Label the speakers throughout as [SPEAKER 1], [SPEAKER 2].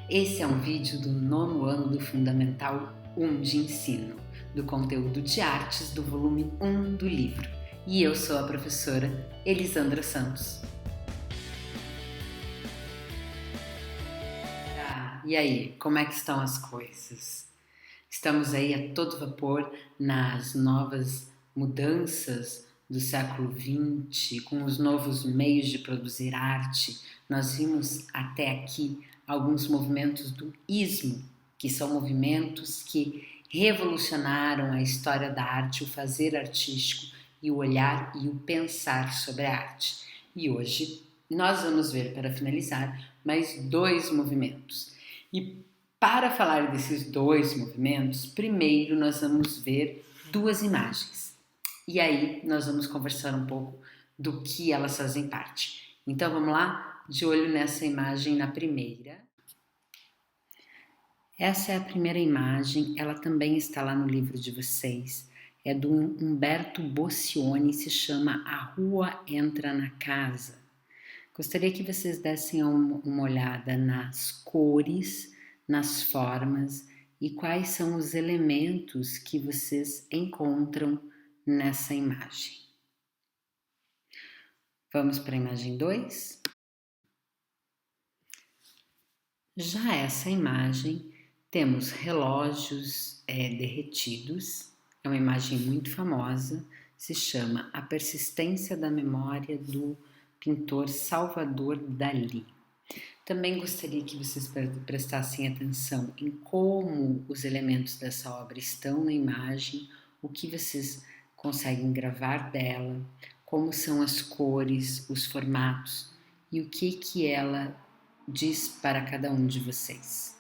[SPEAKER 1] Esse é um vídeo do 9º ano do Fundamental 1 de Ensino, do conteúdo de artes do volume 1 do livro. E eu sou a professora Elisandra Santos. E aí, como é que estão as coisas? Estamos aí a todo vapor nas novas mudanças do século XX, com os novos meios de produzir arte. Nós vimos até aqui alguns movimentos do ismo, que são movimentos que revolucionaram a história da arte, o fazer artístico e o olhar e o pensar sobre a arte. E hoje nós vamos ver, para finalizar, mais 2 movimentos. E para falar desses 2 movimentos, primeiro nós vamos ver 2 imagens. E aí nós vamos conversar um pouco do que elas fazem parte. Então vamos lá? De olho nessa imagem na primeira. Essa é a primeira imagem, ela também está lá no livro de vocês. É do Umberto Boccioni, se chama A Rua Entra na Casa. Gostaria que vocês dessem uma olhada nas cores, nas formas e quais são os elementos que vocês encontram nessa imagem. Vamos para a imagem 2? Já essa imagem, temos relógios derretidos, é uma imagem muito famosa, se chama A Persistência da Memória do pintor Salvador Dalí. Também gostaria que vocês prestassem atenção em como os elementos dessa obra estão na imagem, o que vocês conseguem gravar dela, como são as cores, os formatos e o que ela diz para cada um de vocês.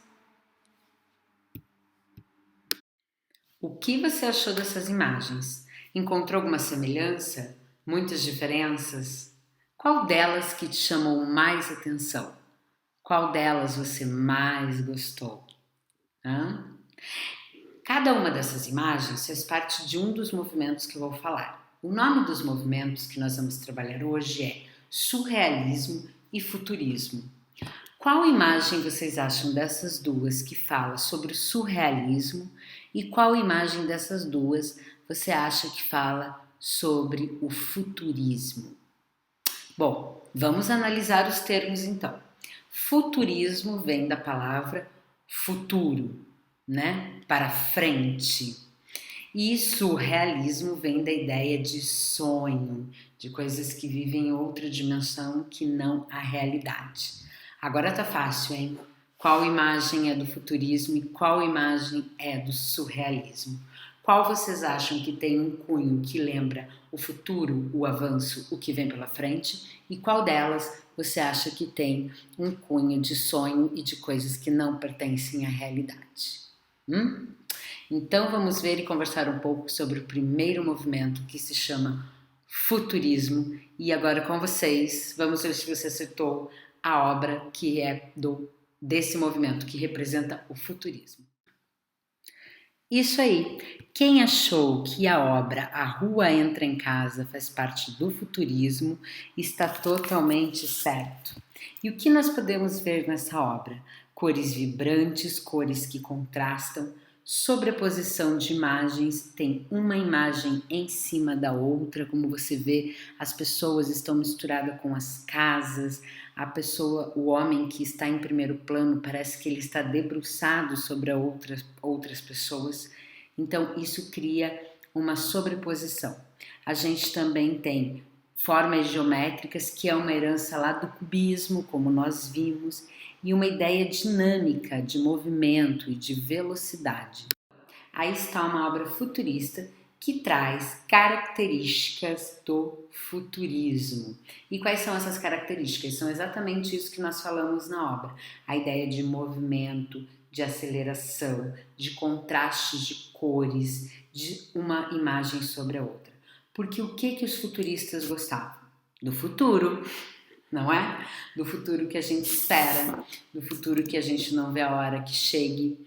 [SPEAKER 1] O que você achou dessas imagens? Encontrou alguma semelhança? Muitas diferenças? Qual delas que te chamou mais atenção? Qual delas você mais gostou? Cada uma dessas imagens faz parte de um dos movimentos que eu vou falar. O nome dos movimentos que nós vamos trabalhar hoje é surrealismo e futurismo. Qual imagem vocês acham dessas duas que fala sobre o surrealismo e qual imagem dessas duas você acha que fala sobre o futurismo? Bom, vamos analisar os termos então. Futurismo vem da palavra futuro, né? Para frente. E surrealismo vem da ideia de sonho, de coisas que vivem em outra dimensão que não a realidade. Agora tá fácil, hein? Qual imagem é do futurismo e qual imagem é do surrealismo? Qual vocês acham que tem um cunho que lembra o futuro, o avanço, o que vem pela frente? E qual delas você acha que tem um cunho de sonho e de coisas que não pertencem à realidade? Então vamos ver e conversar um pouco sobre o primeiro movimento que se chama futurismo. E agora com vocês, vamos ver se você acertou a obra que é desse movimento, que representa o futurismo. Isso aí! Quem achou que a obra A Rua Entra em Casa faz parte do futurismo está totalmente certo. E o que nós podemos ver nessa obra? Cores vibrantes, cores que contrastam, sobreposição de imagens, tem uma imagem em cima da outra, como você vê, as pessoas estão misturadas com as casas, o homem que está em primeiro plano parece que ele está debruçado sobre outras pessoas, então isso cria uma sobreposição. A gente também tem formas geométricas, que é uma herança lá do cubismo, como nós vimos, e uma ideia dinâmica de movimento e de velocidade. Aí está uma obra futurista que traz características do futurismo. E quais são essas características? São exatamente isso que nós falamos na obra. A ideia de movimento, de aceleração, de contrastes de cores, de uma imagem sobre a outra. Porque o que os futuristas gostavam? Do futuro. não é? Do futuro que a gente espera, do futuro que a gente não vê a hora que chegue.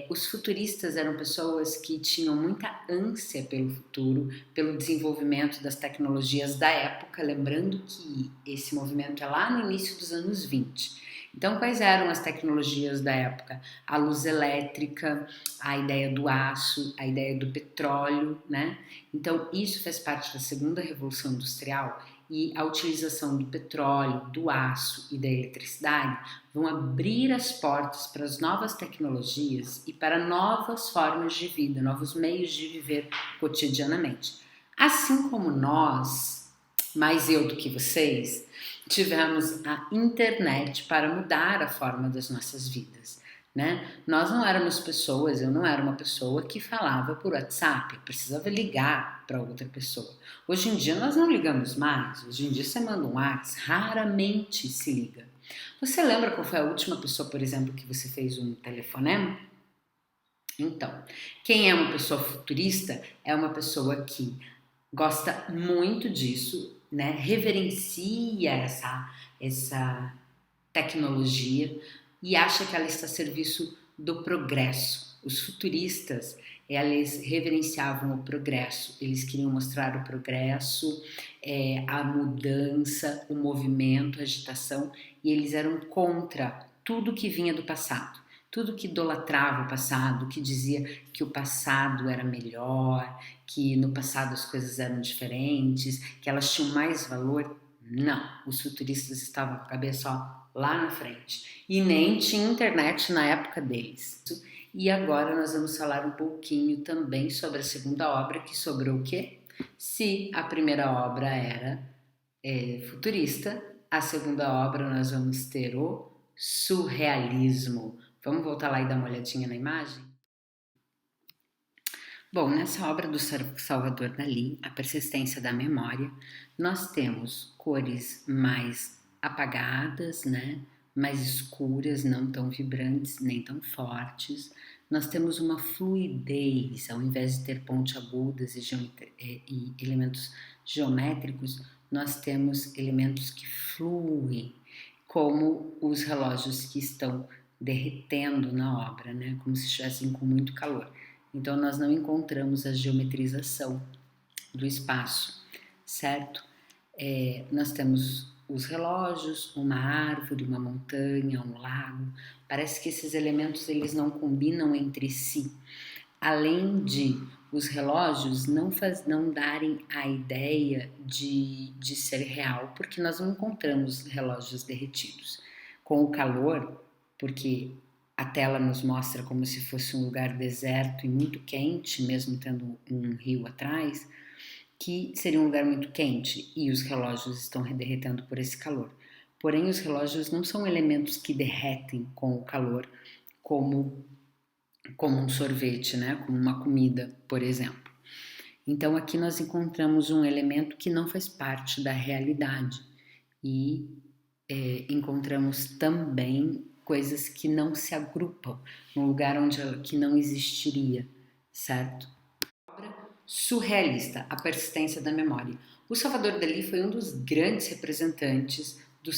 [SPEAKER 1] Os futuristas eram pessoas que tinham muita ânsia pelo futuro, pelo desenvolvimento das tecnologias da época, lembrando que esse movimento é lá no início dos anos 20. Então, quais eram as tecnologias da época? A luz elétrica, a ideia do aço, a ideia do petróleo, né? Então, isso faz parte da segunda revolução industrial e a utilização do petróleo, do aço e da eletricidade vão abrir as portas para as novas tecnologias e para novas formas de vida, novos meios de viver cotidianamente. Assim como nós, mais eu do que vocês, tivemos a internet para mudar a forma das nossas vidas. Né? Nós não éramos pessoas, eu não era uma pessoa que falava por WhatsApp, eu precisava ligar para outra pessoa. Hoje em dia nós não ligamos mais, hoje em dia você manda um WhatsApp, raramente se liga. Você lembra qual foi a última pessoa, por exemplo, que você fez um telefonema? Então, quem é uma pessoa futurista é uma pessoa que gosta muito disso, né? Reverencia essa tecnologia e acha que ela está a serviço do progresso. Os futuristas, eles reverenciavam o progresso, eles queriam mostrar o progresso, a mudança, o movimento, a agitação, e eles eram contra tudo que vinha do passado. Tudo que idolatrava o passado, que dizia que o passado era melhor, que no passado as coisas eram diferentes, que elas tinham mais valor. Não, os futuristas estavam com a cabeça lá na frente. E nem tinha internet na época deles. E agora nós vamos falar um pouquinho também sobre a segunda obra, que sobrou o quê? Se a primeira obra era futurista, a segunda obra nós vamos ter o surrealismo. Vamos voltar lá e dar uma olhadinha na imagem? Bom, nessa obra do Salvador Dalí, A Persistência da Memória, nós temos cores mais apagadas, né? Mais escuras, não tão vibrantes nem tão fortes. Nós temos uma fluidez, ao invés de ter pontiagudas e elementos geométricos, nós temos elementos que fluem, como os relógios que estão derretendo na obra, né? Como se estivessem com muito calor. Então, nós não encontramos a geometrização do espaço, certo? Nós temos os relógios, uma árvore, uma montanha, um lago. Parece que esses elementos eles não combinam entre si. Além de os relógios não darem a ideia de ser real, porque nós não encontramos relógios derretidos. Com o calor, porque a tela nos mostra como se fosse um lugar deserto e muito quente, mesmo tendo um rio atrás, que seria um lugar muito quente e os relógios estão derretendo por esse calor. Porém, os relógios não são elementos que derretem com o calor como um sorvete, né? Como uma comida, por exemplo. Então, aqui nós encontramos um elemento que não faz parte da realidade e encontramos também coisas que não se agrupam num lugar que não existiria, certo? Obra surrealista, A Persistência da Memória. O Salvador Dalí foi um dos grandes representantes do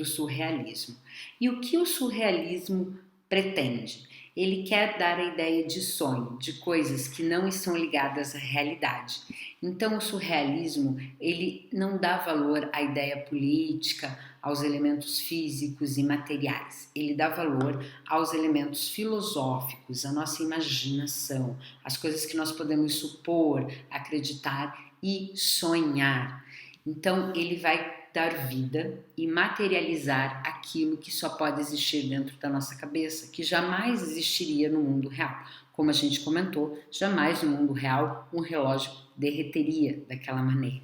[SPEAKER 1] surrealismo. E o que o surrealismo pretende? Ele quer dar a ideia de sonho, de coisas que não estão ligadas à realidade. Então, o surrealismo, ele não dá valor à ideia política, aos elementos físicos e materiais. Ele dá valor aos elementos filosóficos, à nossa imaginação, às coisas que nós podemos supor, acreditar e sonhar. Então, ele vai dar vida e materializar aquilo que só pode existir dentro da nossa cabeça, que jamais existiria no mundo real. Como a gente comentou, jamais no mundo real um relógio derreteria daquela maneira.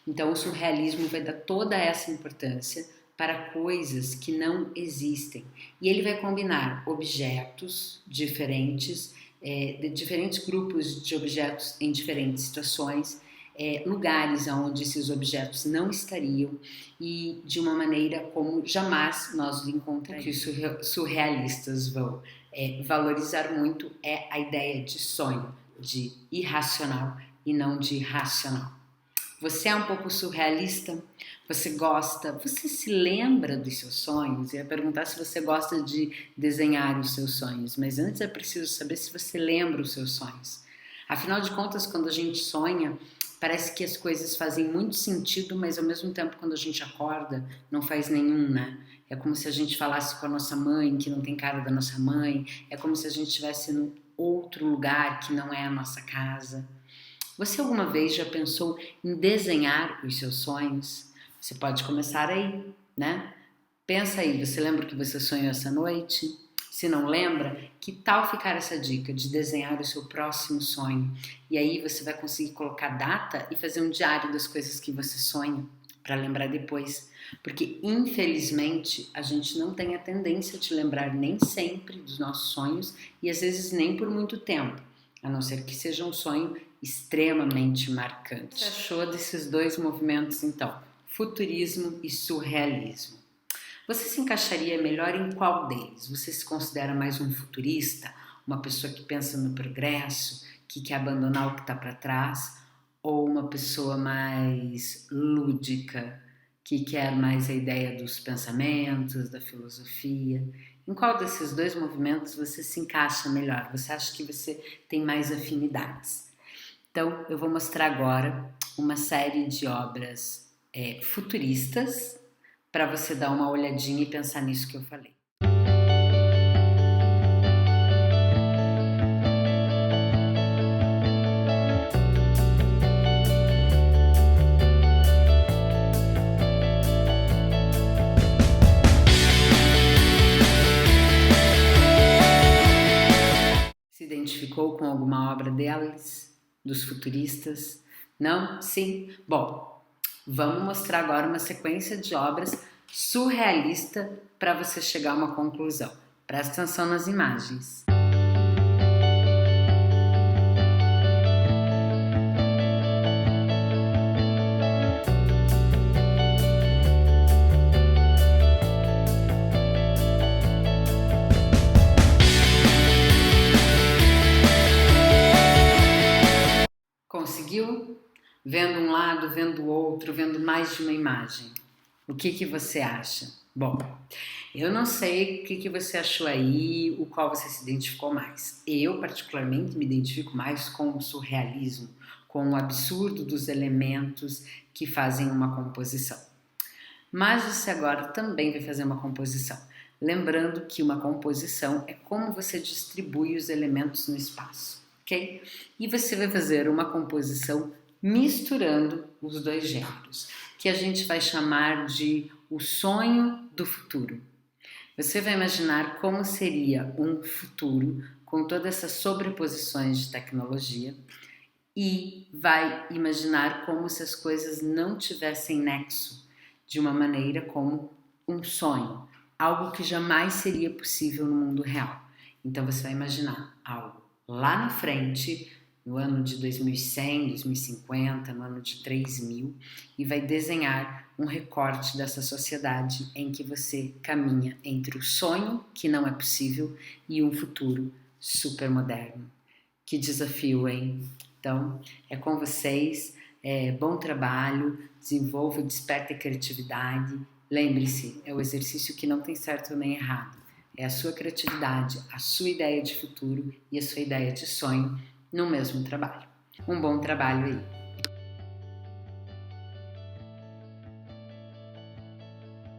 [SPEAKER 1] Então, o surrealismo vai dar toda essa importância para coisas que não existem. E ele vai combinar objetos diferentes, de diferentes grupos de objetos em diferentes situações, lugares onde esses objetos não estariam e de uma maneira como jamais nós encontramos. O que os surrealistas vão valorizar muito é a ideia de sonho, de irracional e não de racional. Você é um pouco surrealista? Você gosta? Você se lembra dos seus sonhos? Eu ia perguntar se você gosta de desenhar os seus sonhos, mas antes é preciso saber se você lembra os seus sonhos. Afinal de contas, quando a gente sonha, parece que as coisas fazem muito sentido, mas ao mesmo tempo, quando a gente acorda, não faz nenhum, né? É como se a gente falasse com a nossa mãe, que não tem cara da nossa mãe. É como se a gente estivesse num outro lugar que não é a nossa casa. Você alguma vez já pensou em desenhar os seus sonhos? Você pode começar aí, né? Pensa aí, você lembra que você sonhou essa noite? Se não lembra, que tal ficar essa dica de desenhar o seu próximo sonho? E aí você vai conseguir colocar data e fazer um diário das coisas que você sonha para lembrar depois. Porque infelizmente a gente não tem a tendência de lembrar nem sempre dos nossos sonhos e às vezes nem por muito tempo, a não ser que seja um sonho extremamente marcante. O que você achou desses dois movimentos então? Futurismo e surrealismo. Você se encaixaria melhor em qual deles? Você se considera mais um futurista? Uma pessoa que pensa no progresso, que quer abandonar o que está para trás? Ou uma pessoa mais lúdica, que quer mais a ideia dos pensamentos, da filosofia? Em qual desses dois movimentos você se encaixa melhor? Você acha que você tem mais afinidades? Então, eu vou mostrar agora uma série de obras futuristas para você dar uma olhadinha e pensar nisso que eu falei. Se identificou com alguma obra deles, dos futuristas? Não? Sim? Bom, vamos mostrar agora uma sequência de obras surrealista para você chegar a uma conclusão. Presta atenção nas imagens. Conseguiu? Vendo um lado, vendo o outro, vendo mais de uma imagem. O que você acha? Bom, eu não sei o que você achou aí, o qual você se identificou mais. Eu, particularmente, me identifico mais com o surrealismo, com o absurdo dos elementos que fazem uma composição. Mas você agora também vai fazer uma composição. Lembrando que uma composição é como você distribui os elementos no espaço, ok? E você vai fazer uma composição misturando os dois gêneros, que a gente vai chamar de o sonho do futuro. Você vai imaginar como seria um futuro com todas essas sobreposições de tecnologia e vai imaginar como se as coisas não tivessem nexo, de uma maneira como um sonho, algo que jamais seria possível no mundo real. Então você vai imaginar algo lá na frente, no ano de 2100, 2050, no ano de 3000, e vai desenhar um recorte dessa sociedade em que você caminha entre o sonho, que não é possível, e um futuro super moderno. Que desafio, hein? Então, é com vocês, bom trabalho, desenvolva e desperte a criatividade. Lembre-se, é o exercício que não tem certo nem errado. É a sua criatividade, a sua ideia de futuro e a sua ideia de sonho no mesmo trabalho. Um bom trabalho aí!